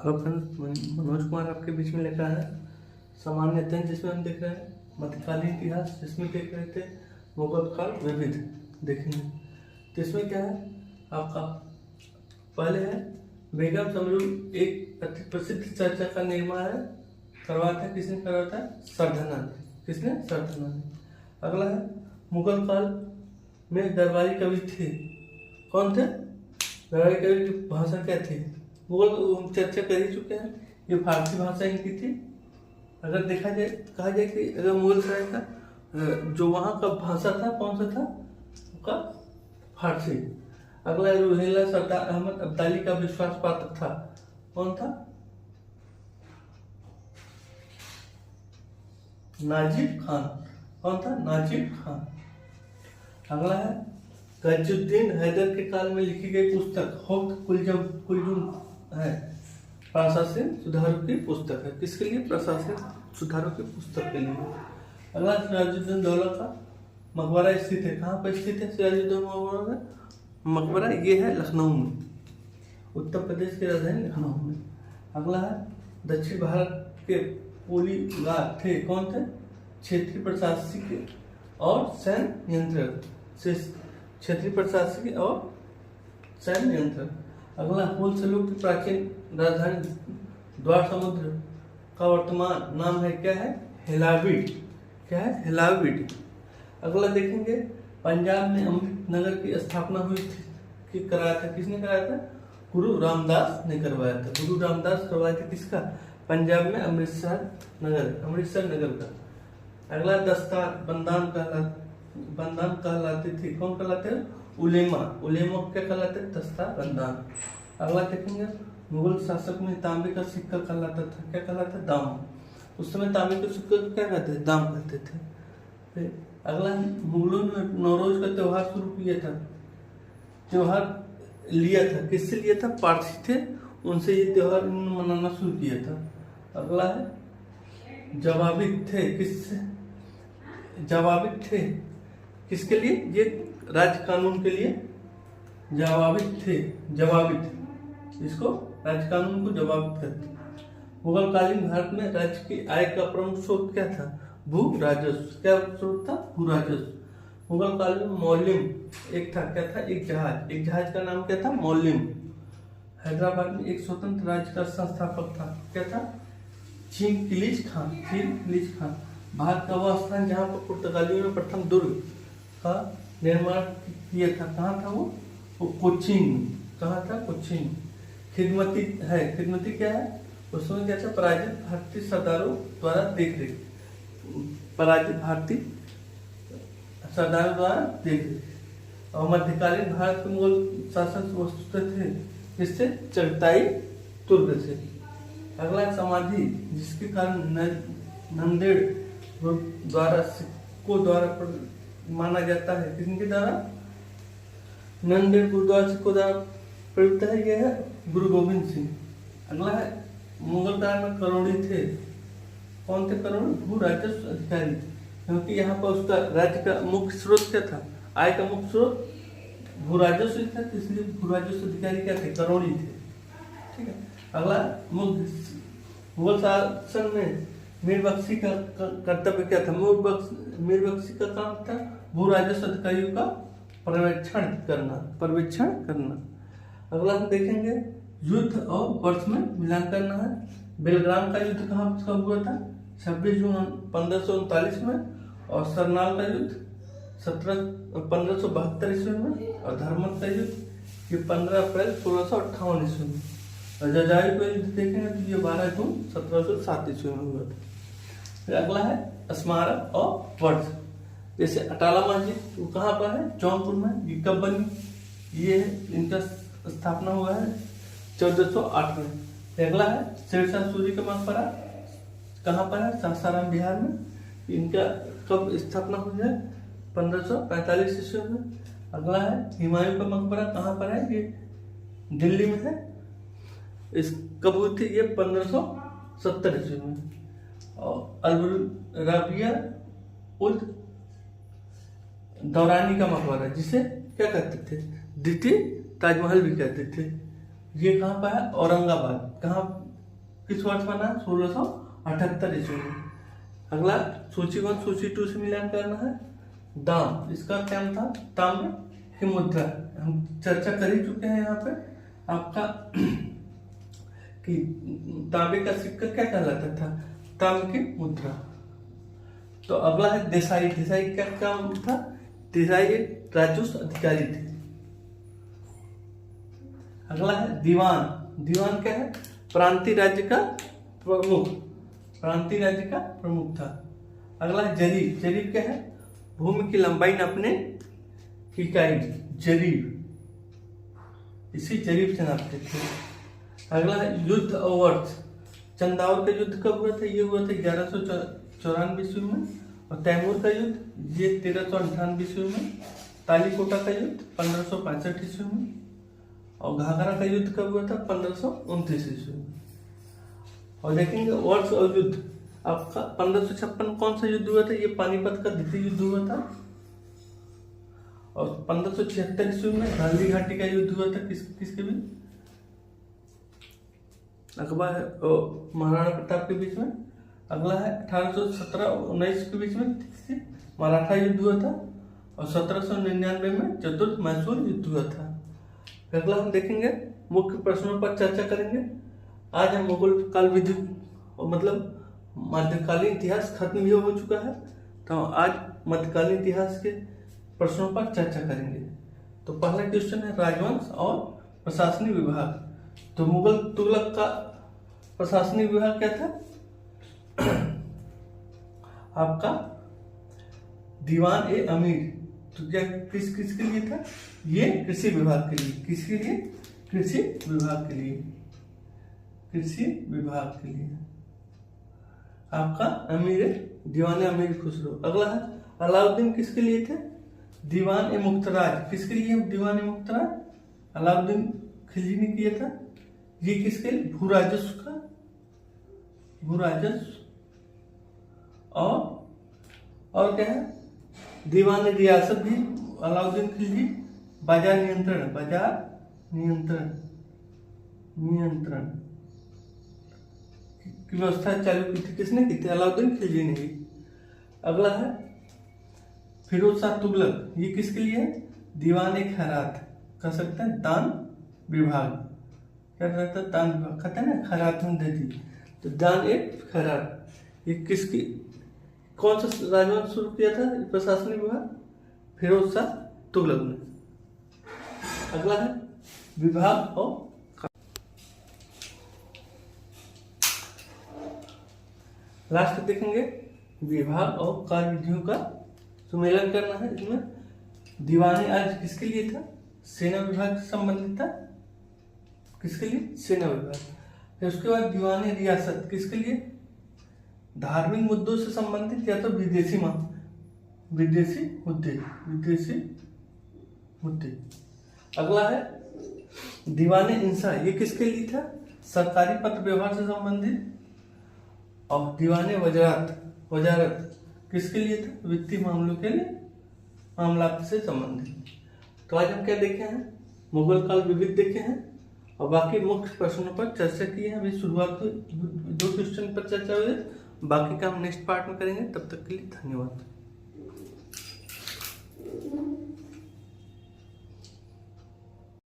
Hello friends, Manoj Kumar आपके बीच में लेकर है सामान्य अध्ययन, जिसमें हम देख रहे हैं मध्यकालीन इतिहास, जिसमें देख रहे थे मुगल काल विविध देखेंगे। तो इसमें क्या है आपका पहले है बेगम समरू, एक अति प्रसिद्ध चर्चा का निर्माण है करवाया था। किसने करवाया था? सरधना ने। किसने? सरधना ने। अगला है मुगल काल में दरबारी कवि थे। कौन थे? दरबारी कवि की भाषा क्या थी? मुगल चर्चा कर ही चुके हैं। ये फारसी भाषा इनकी थी। अगर देखा जाए, कहा जाए कि अगर मुगल सराय का जो वहाँ का भाषा था, कौन सा था? उसका फारसी। अगला रोहिल्ला सरदार अहमद अब्दाली का विश्वास पात्र था। कौन था? नाजिब खान। कौन था? नाजिब खान। अगला है गजुद्दीन हैदर के काल में लिखी गई पुस्तक होक्त कुलजुम है। प्रशासन सुधारों की पुस्तक है। किसके लिए? प्रशासन सुधारों की पुस्तक के लिए। अगला सिराजुद्दौला दौला का मकबरा स्थित है। कहाँ पर स्थित है सिराजुद्दौला का मकबरा? ये है लखनऊ में, उत्तर प्रदेश की राजधानी लखनऊ में। अगला है दक्षिण भारत के पोलीगार थे। कौन थे? क्षेत्रीय प्रशासक और सैन्य नियंत्रक। क्षेत्रीय प्रशासक और सैन्य नियंत्रक। अगला होलसेलों की प्राचीन राजधानी द्वार समुद्र का वर्तमान नाम है क्या है? हेलाबीड। क्या है? हेलाबीड। अगला देखेंगे पंजाब में अमृत नगर की स्थापना हुई थी कि कराया था। किसने कराया था? गुरु रामदास ने करवाया था। गुरु रामदास करवाया था। किसका? पंजाब में अमृतसर नगर का। अगला दस्तार बंदान कहलाते थे। कौन कहलाते हैं? उलेमा क्या कहलाते हैं? दस्तार बंदान। अगला देखेंगे मुगल शासक में तांबे का सिक्का कहलाता था। क्या कहलाता? दाम। उस समय तांबे के सिक्के को क्या कहते थे? दाम कहते थे। फिर अगला मुगलों ने नौरोज का त्योहार शुरू किया था। त्योहार लिया था। किससे लिया था? पारसी थे, उनसे ये त्योहार मनाना शुरू किया था। अगला है जवाबित थे। किससे जवाबित थे? किसके लिए? ये राज्य कानून के लिए जवाबित थे। इसको राज्य कानून को जवाबित करते। मुगल कालीन भारत में राज्य की आय का प्रमुख स्रोत क्या था? भू राजस्व। क्या स्रोत था? भू राजस्व। मुगल काल में मौलिम एक था। क्या था? एक जहाज का नाम क्या था? मौलिम। हैदराबाद में एक स्वतंत्र राज्य का संस्थापक था। क्या था? चिंगिस खान। भारत का वह स्थान जहाँ पर पुर्तगालियों ने प्रथम दुर्ग का निर्माण किया था। कहाँ था वो? कोचीन। कहाँ था? कोचीन। खिदमती क्या है? उसमें क्या था? पराजित भारतीय सरदारों द्वारा देखरेख। और मध्यकालीन भारत के मुगल शासक वस्तुतः थे जिससे चगताई तुर्क से। अगला समाधि, जिसके कारण नंदेड़ द्वारा सिक्कों द्वारा माना जाता है। किसके द्वारा? नंदेड़ गुरुद्वारा सिक्कों द्वारा प्रयुक्त है। यह है गुरु गोविंद सिंह। अगला है मुगल काल में करोड़ी थे। कौन थे करोड़ी? भू राजस्व अधिकारी। क्योंकि यहाँ पर उसका राज्य का मुख्य स्रोत क्या था? आय का मुख्य स्रोत भू राजस्व था, इसलिए भू राजस्व अधिकारी क्या थे? करोड़ी थे। ठीक है। अगला मुगल शासन में मीर बख्शी का कर्तव्य क्या था? मीर बख्शी का काम था भू राजस्व अधिकारियों का पर्यवेक्षण करना। अगला हम देखेंगे युद्ध और वर्ष में मिलान करना है। बेलग्राम का युद्ध कहाँ हुआ था? 26 जून 1539 में। और सरनाल का युद्ध 1572 ईस्वी में। और धर्मत का युद्ध ये 15 अप्रैल 1658 ईस्वी में। और जजाई का युद्ध देखेंगे तो ये 12 जून 1707 ईस्वी में हुआ था। फिर अगला है स्मारक और वर्ष। जैसे अटाला मस्जिद कहाँ पर है? जौनपुर में। ये कब बनी? ये इनका स्थापना हुआ है 1408 में। अगला है शेरशाह सूरी का मकबरा कहाँ पर है? सासाराम बिहार में। इनका कब स्थापना हुई है? 1545 ईस्वी में। अगला है हुमायूं का मकबरा कहाँ पर है? ये दिल्ली में है। इस कब हुई थी? ये 1570 ईस्वी में। और रबिया उल दौरानी का मकबरा, जिसे क्या कहते थे? द्वितीय ताजमहल भी कहते थे। ये कहाँ पर है? औरंगाबाद। कहाँ किस वर्ष बना? 1678 ईस्वी में। अगला सूची 1 सूची 2 से मिलान करना है। दाम, इसका क्या था? ताम्र की मुद्रा। हम चर्चा कर ही चुके हैं यहाँ पे आपका कि तांबे का सिक्का क्या कहलाता था? ताम्र की मुद्रा। तो अगला है देसाई। देसाई क्या काम था? देसाई एक राजस्व अधिकारी थे। अगला है दीवान। दीवान क्या है? प्रांतीय राज्य का प्रमुख। प्रांतीय राज्य का प्रमुख था। अगला है जरीब। जरीब क्या है? भूमि की लंबाई नापने की इकाई। जरीब, इसी जरीब से नापते थे। अगला है युद्ध और वर्ष। चंदावर का युद्ध कब हुआ था? ये हुआ था 1194 ईस्वी में। और तैमूर का युद्ध ये 1398 ईस्वी में। तालीकोटा का युद्ध 1565 ईस्वी में। और घाघरा का युद्ध कब हुआ था? 1529 ईस्वी में। और देखेंगे वर्ष और युद्ध आपका 1556 कौन सा युद्ध हुआ था? ये पानीपत का द्वितीय युद्ध हुआ था। और 1576 ईस्वी में हल्दी घाटी का युद्ध हुआ था। किसके बीच? अकबर और महाराणा प्रताप के बीच में। अगला है 1817-19 के बीच में मराठा युद्ध हुआ था। और 1799 में चतुर्थ मैसूर युद्ध हुआ था। अगला हम देखेंगे मुख्य प्रश्नों पर चर्चा करेंगे। आज हम मुगल काल विधि मतलब मध्यकालीन इतिहास खत्म भी हो चुका है, तो आज मध्यकालीन इतिहास के प्रश्नों पर चर्चा करेंगे। तो पहला क्वेश्चन है राजवंश और प्रशासनिक विभाग। तो मुगल तुगलक का प्रशासनिक विभाग क्या था? आपका दीवान ए अमीर। तो क्या किसके लिए था? ये कृषि विभाग के लिए। किसके लिए? कृषि विभाग के लिए। कृषि विभाग के लिए आपका अमीर दीवान अमीर खुसरो। अगला है अलाउद्दीन किसके लिए थे? दीवान ए मुख्तराज। किसके लिए दीवान ए मुख्तराज? अलाउद्दीन खिलजी ने किया था। ये किसके लिए? भू राजस्व का, भू राजस्व। और क्या है? दीवान रियासत भी अलाउद्दीन खिलजी। बाजार नियंत्रण, बाजार नियंत्रण की व्यवस्था चालू की थी। किसने की थी? अलाउद्दीन खिलजी ने की। अगला है फिरोज शाह तुगलक। ये किसके लिए है? दीवान ए खैरात। कह सकते हैं दान विभाग। क्या रहता है? दान विभाग। कहते हैं ना खैरात में दे दी, तो दान ए खैरात। ये किसकी कौन सा राजवंश शुरू किया था प्रशासनिक विभाग? फिरोज शाह तुगलक ने। अगला है विभाग और लास्ट देखेंगे विभाग और कार्यविधियों का सुमेलन करना है। इसमें दीवानी आज किसके लिए था? सेना विभाग से संबंधित था। किसके लिए? सेना विभाग। फिर उसके बाद दीवानी रियासत किसके लिए? धार्मिक मुद्दों से संबंधित या तो विदेशी मुद्दे। अगला है दीवानी इंसा। ये किसके लिए था? सरकारी पत्र व्यवहार से संबंधित। और दीवाने वजारत किसके लिए था? वित्तीय मामलों के लिए, मामलात से संबंधित। तो आज हम क्या देखे हैं? मुगल काल विविध देखे हैं और बाकी मुख्य प्रश्नों पर चर्चा की है। अभी शुरुआत में 2 क्वेश्चन पर चर्चा हुई है, बाकी का हम नेक्स्ट पार्ट में करेंगे। तब तक के लिए धन्यवाद।